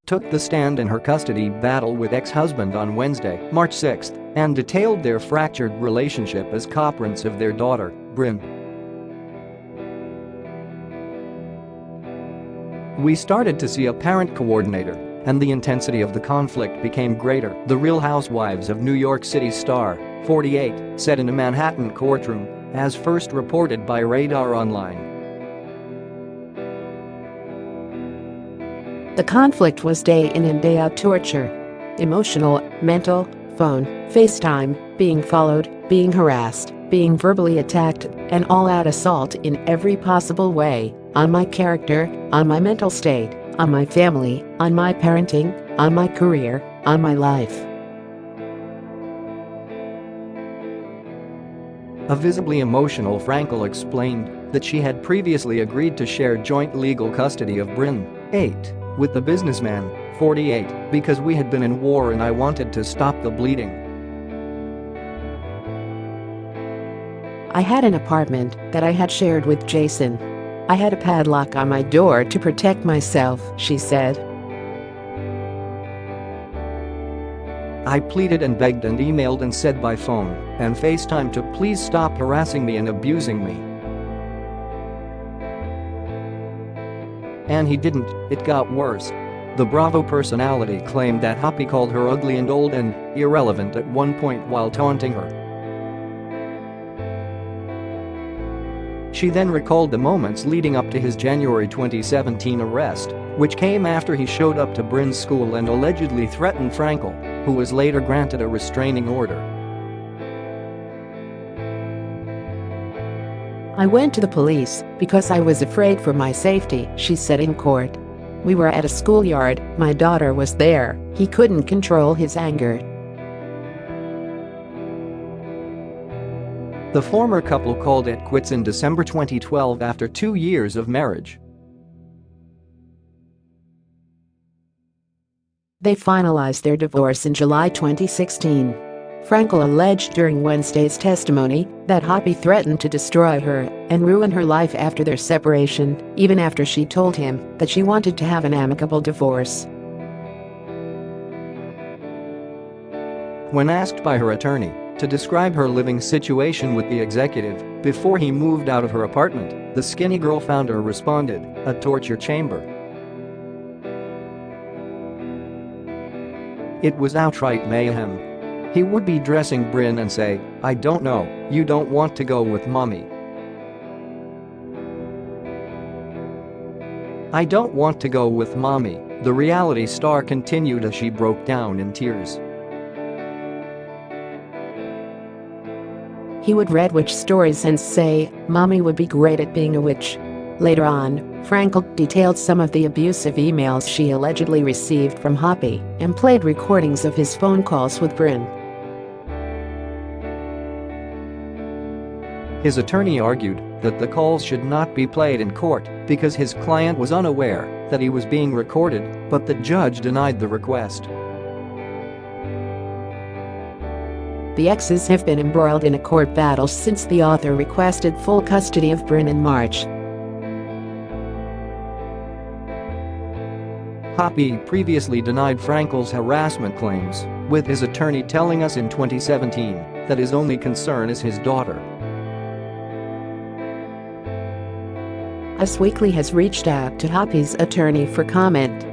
took the stand in her custody battle with ex-husband on Wednesday, March 6, and detailed their fractured relationship as co-parents of their daughter, Bryn. "We started to see a parent coordinator, and the intensity of the conflict became greater," the Real Housewives of New York City star, 48, said in a Manhattan courtroom, as first reported by Radar Online. The conflict was day in and day out torture. Emotional, mental, phone, FaceTime, being followed, being harassed, being verbally attacked, and all-out assault in every possible way, on my character, on my mental state, on my family, on my parenting, on my career, on my life. A visibly emotional Frankel explained that she had previously agreed to share joint legal custody of Bryn, 8, with the businessman, 48, because we had been in war and I wanted to stop the bleeding. "I had an apartment that I had shared with Jason. I had a padlock on my door to protect myself," she said. "I pleaded and begged and emailed and said by phone and FaceTime to please stop harassing me and abusing me. And he didn't, it got worse." The Bravo personality claimed that Hoppy called her ugly and old and irrelevant at one point while taunting her. She then recalled the moments leading up to his January 2017 arrest, which came after he showed up to Bryn's school and allegedly threatened Frankel, who was later granted a restraining order. "I went to the police because I was afraid for my safety," she said in court. "We were at a schoolyard, my daughter was there, he couldn't control his anger." The former couple called it quits in December 2012 after 2 years of marriage. They finalized their divorce in July 2016. Frankel alleged during Wednesday's testimony that Hoppy threatened to destroy her and ruin her life after their separation, even after she told him that she wanted to have an amicable divorce. When asked by her attorney to describe her living situation with the executive before he moved out of her apartment, the Skinny Girl founder responded, "A torture chamber." "It was outright mayhem. He would be dressing Bryn and say, 'I don't know, you don't want to go with mommy. I don't want to go with mommy," the reality star continued as she broke down in tears. "He would read witch stories and say, 'Mommy would be great at being a witch.'" Later on, Frankel detailed some of the abusive emails she allegedly received from Hoppy and played recordings of his phone calls with Bryn. His attorney argued that the calls should not be played in court because his client was unaware that he was being recorded, but the judge denied the request. The exes have been embroiled in a court battle since the author requested full custody of Bryn in March. Hoppy previously denied Frankel's harassment claims, with his attorney telling us in 2017 that his only concern is his daughter. Us Weekly has reached out to Hoppy's attorney for comment.